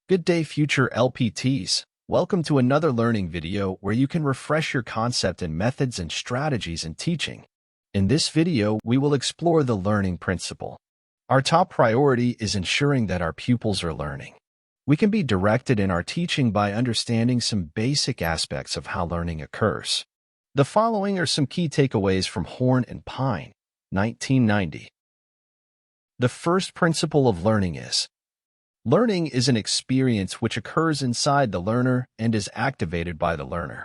Good day, future LPTs. Welcome to another learning video where you can refresh your concept in methods and strategies in teaching. In this video, we will explore the learning principle. Our top priority is ensuring that our pupils are learning. We can be directed in our teaching by understanding some basic aspects of how learning occurs. The following are some key takeaways from Horn and Pine, 1990. The first principle of learning is: learning is an experience which occurs inside the learner and is activated by the learner.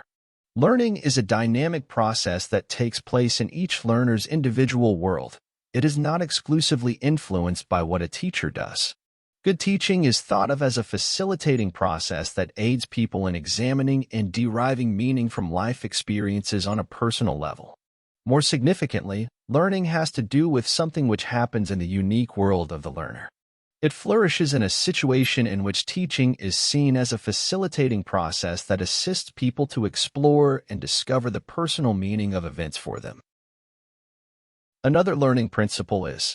Learning is a dynamic process that takes place in each learner's individual world. It is not exclusively influenced by what a teacher does. Good teaching is thought of as a facilitating process that aids people in examining and deriving meaning from life experiences on a personal level. More significantly, learning has to do with something which happens in the unique world of the learner. It flourishes in a situation in which teaching is seen as a facilitating process that assists people to explore and discover the personal meaning of events for them. Another learning principle is: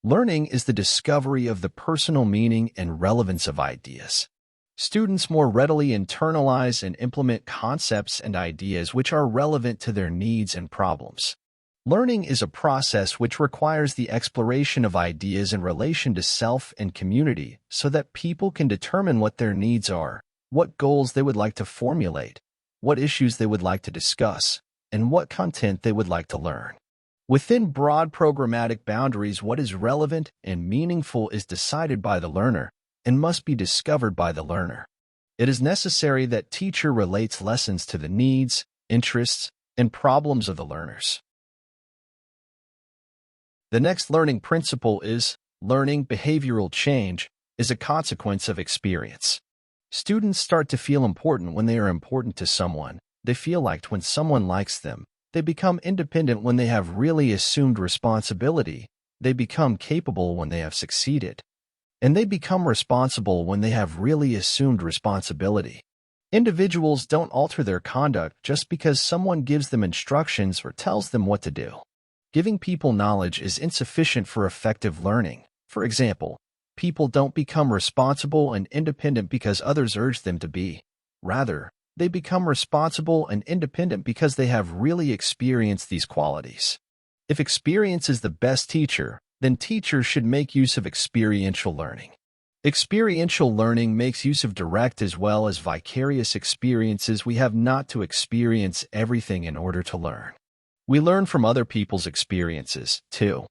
learning is the discovery of the personal meaning and relevance of ideas. Students more readily internalize and implement concepts and ideas which are relevant to their needs and problems. Learning is a process which requires the exploration of ideas in relation to self and community so that people can determine what their needs are, what goals they would like to formulate, what issues they would like to discuss, and what content they would like to learn. Within broad programmatic boundaries, what is relevant and meaningful is decided by the learner and must be discovered by the learner. It is necessary that teacher relates lessons to the needs, interests, and problems of the learners. The next learning principle is: learning behavioral change is a consequence of experience. Students start to feel important when they are important to someone. They feel liked when someone likes them. They become independent when they have really assumed responsibility. They become capable when they have succeeded. And they become responsible when they have really assumed responsibility. Individuals don't alter their conduct just because someone gives them instructions or tells them what to do. Giving people knowledge is insufficient for effective learning. For example, people don't become responsible and independent because others urge them to be. Rather, they become responsible and independent because they have really experienced these qualities. If experience is the best teacher, then teachers should make use of experiential learning. Experiential learning makes use of direct as well as vicarious experiences. We have not to experience everything in order to learn. We learn from other people's experiences, too.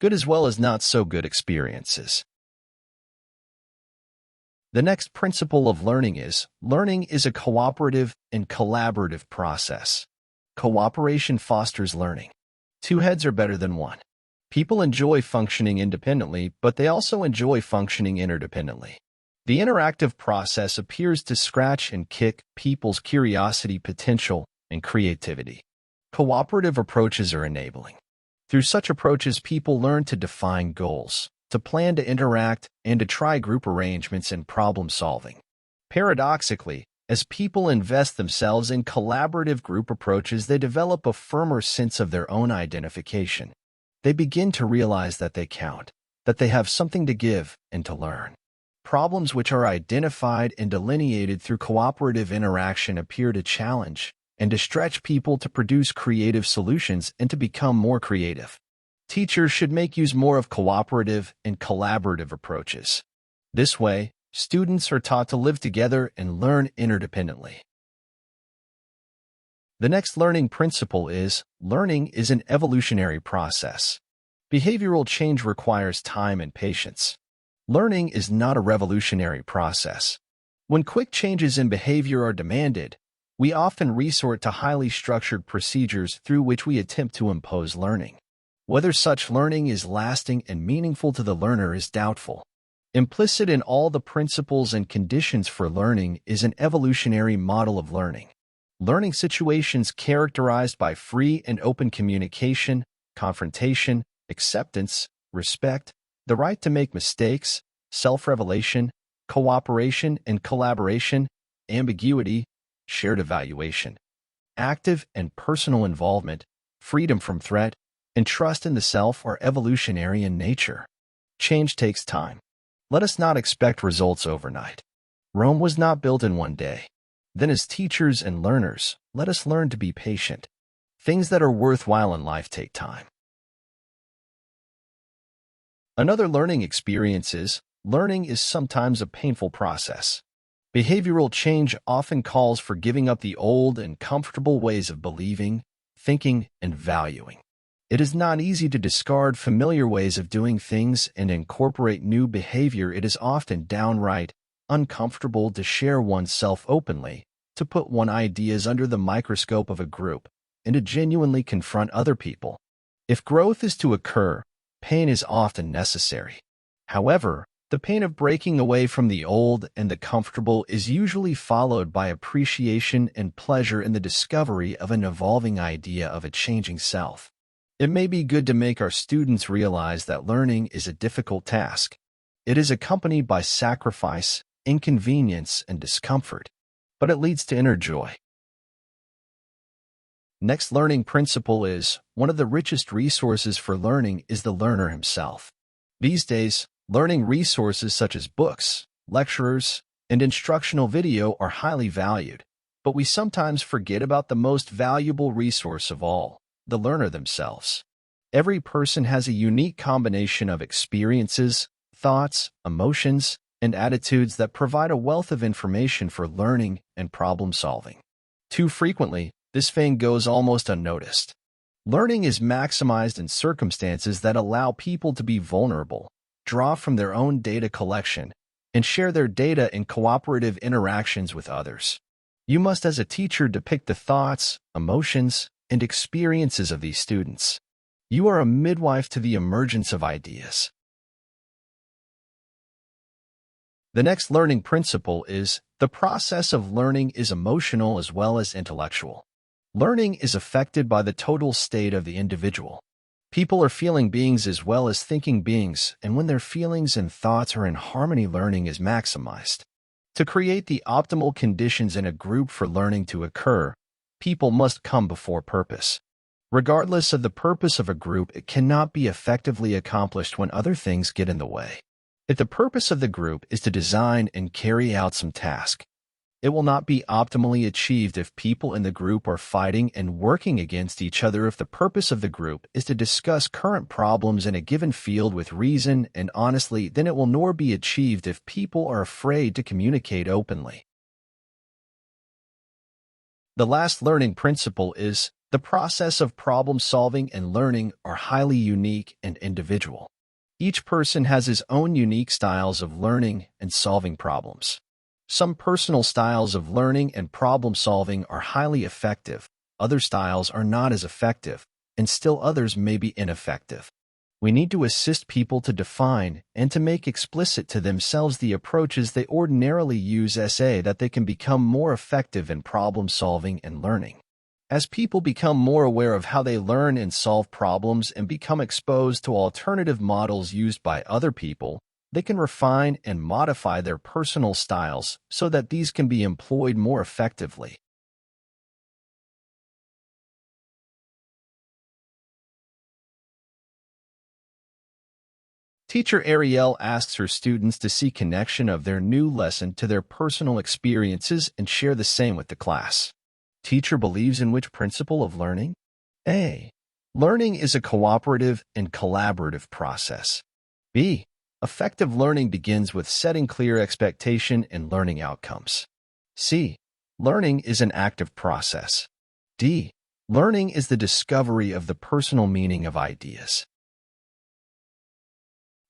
Good as well as not so good experiences. The next principle of learning is: learning is a cooperative and collaborative process. Cooperation fosters learning. Two heads are better than one. People enjoy functioning independently, but they also enjoy functioning interdependently. The interactive process appears to scratch and kick people's curiosity, potential, and creativity. Cooperative approaches are enabling. Through such approaches, people learn to define goals, to plan, to interact, and to try group arrangements and problem solving. Paradoxically, as people invest themselves in collaborative group approaches, they develop a firmer sense of their own identification. They begin to realize that they count, that they have something to give and to learn. Problems which are identified and delineated through cooperative interaction appear to challenge and to stretch people to produce creative solutions and to become more creative. Teachers should make use more of cooperative and collaborative approaches. This way, students are taught to live together and learn interdependently. The next learning principle is: learning is an evolutionary process. Behavioral change requires time and patience. Learning is not a revolutionary process. When quick changes in behavior are demanded, we often resort to highly structured procedures through which we attempt to impose learning. Whether such learning is lasting and meaningful to the learner is doubtful. Implicit in all the principles and conditions for learning is an evolutionary model of learning. Learning situations characterized by free and open communication, confrontation, acceptance, respect, the right to make mistakes, self-revelation, cooperation and collaboration, ambiguity, shared evaluation, active and personal involvement, freedom from threat, and trust in the self are evolutionary in nature. Change takes time. Let us not expect results overnight. Rome was not built in one day. Then as teachers and learners, let us learn to be patient. Things that are worthwhile in life take time. Another learning experience is, learning is sometimes a painful process. Behavioral change often calls for giving up the old and comfortable ways of believing, thinking, and valuing. It is not easy to discard familiar ways of doing things and incorporate new behavior. It is often downright uncomfortable to share oneself openly, to put one's ideas under the microscope of a group, and to genuinely confront other people. If growth is to occur, pain is often necessary. However, the pain of breaking away from the old and the comfortable is usually followed by appreciation and pleasure in the discovery of an evolving idea of a changing self. It may be good to make our students realize that learning is a difficult task. It is accompanied by sacrifice, inconvenience, and discomfort, but it leads to inner joy. Next learning principle is, one of the richest resources for learning is the learner himself. These days, learning resources such as books, lecturers, and instructional video are highly valued, but we sometimes forget about the most valuable resource of all, the learner themselves. Every person has a unique combination of experiences, thoughts, emotions, and attitudes that provide a wealth of information for learning and problem solving. Too frequently, this thing goes almost unnoticed. Learning is maximized in circumstances that allow people to be vulnerable, draw from their own data collection, and share their data in cooperative interactions with others. You must, as a teacher, depict the thoughts, emotions, and experiences of these students. You are a midwife to the emergence of ideas. The next learning principle is, the process of learning is emotional as well as intellectual. Learning is affected by the total state of the individual. People are feeling beings as well as thinking beings, and when their feelings and thoughts are in harmony, learning is maximized. To create the optimal conditions in a group for learning to occur, people must come before purpose. Regardless of the purpose of a group, it cannot be effectively accomplished when other things get in the way. If the purpose of the group is to design and carry out some task, it will not be optimally achieved if people in the group are fighting and working against each other. If the purpose of the group is to discuss current problems in a given field with reason and honestly, then it will nor be achieved if people are afraid to communicate openly. The last learning principle is, the process of problem solving and learning are highly unique and individual. Each person has his own unique styles of learning and solving problems. Some personal styles of learning and problem solving are highly effective, other styles are not as effective, and still others may be ineffective. We need to assist people to define and to make explicit to themselves the approaches they ordinarily use so that they can become more effective in problem solving and learning. As people become more aware of how they learn and solve problems and become exposed to alternative models used by other people, they can refine and modify their personal styles so that these can be employed more effectively. Teacher Ariel asks her students to see connection of their new lesson to their personal experiences and share the same with the class. Teacher believes in which principle of learning? A. Learning is a cooperative and collaborative process. B. Effective learning begins with setting clear expectation and learning outcomes. C. Learning is an active process. D. Learning is the discovery of the personal meaning of ideas.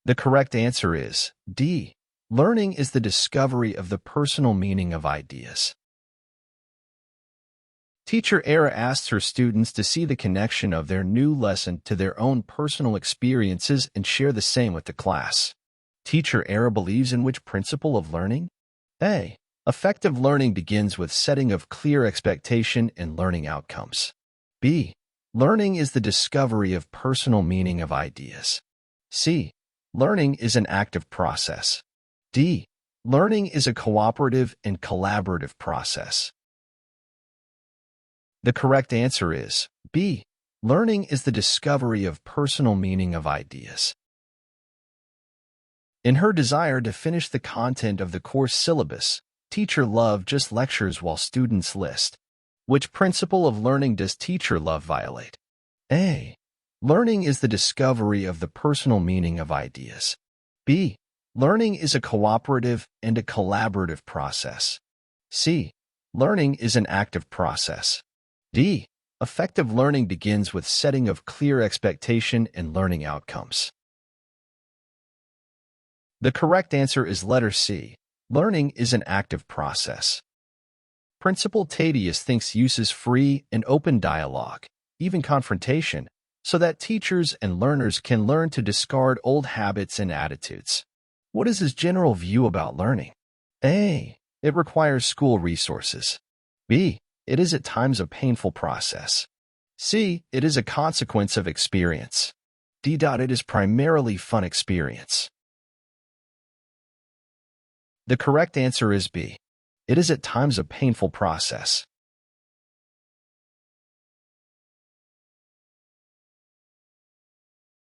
The correct answer is D. Learning is the discovery of the personal meaning of ideas. Teacher Era asks her students to see the connection of their new lesson to their own personal experiences and share the same with the class. Teacher Era believes in which principle of learning? A. Effective learning begins with setting of clear expectation and learning outcomes. B. Learning is the discovery of personal meaning of ideas. C. Learning is an active process. D. Learning is a cooperative and collaborative process. The correct answer is B. Learning is the discovery of personal meaning of ideas. In her desire to finish the content of the course syllabus, teacher love just lectures while students list? Which principle of learning does teacher love violate? A. Learning is the discovery of the personal meaning of ideas. B. Learning is a cooperative and a collaborative process. C. Learning is an active process. D. Effective learning begins with setting of clear expectation and learning outcomes. The correct answer is letter C. Learning is an active process. Principal Tadius thinks uses free and open dialogue, even confrontation, so that teachers and learners can learn to discard old habits and attitudes. What is his general view about learning? A. It requires school resources. B. It is at times a painful process. C. It is a consequence of experience. D. It is primarily fun experience. The correct answer is B. It is at times a painful process.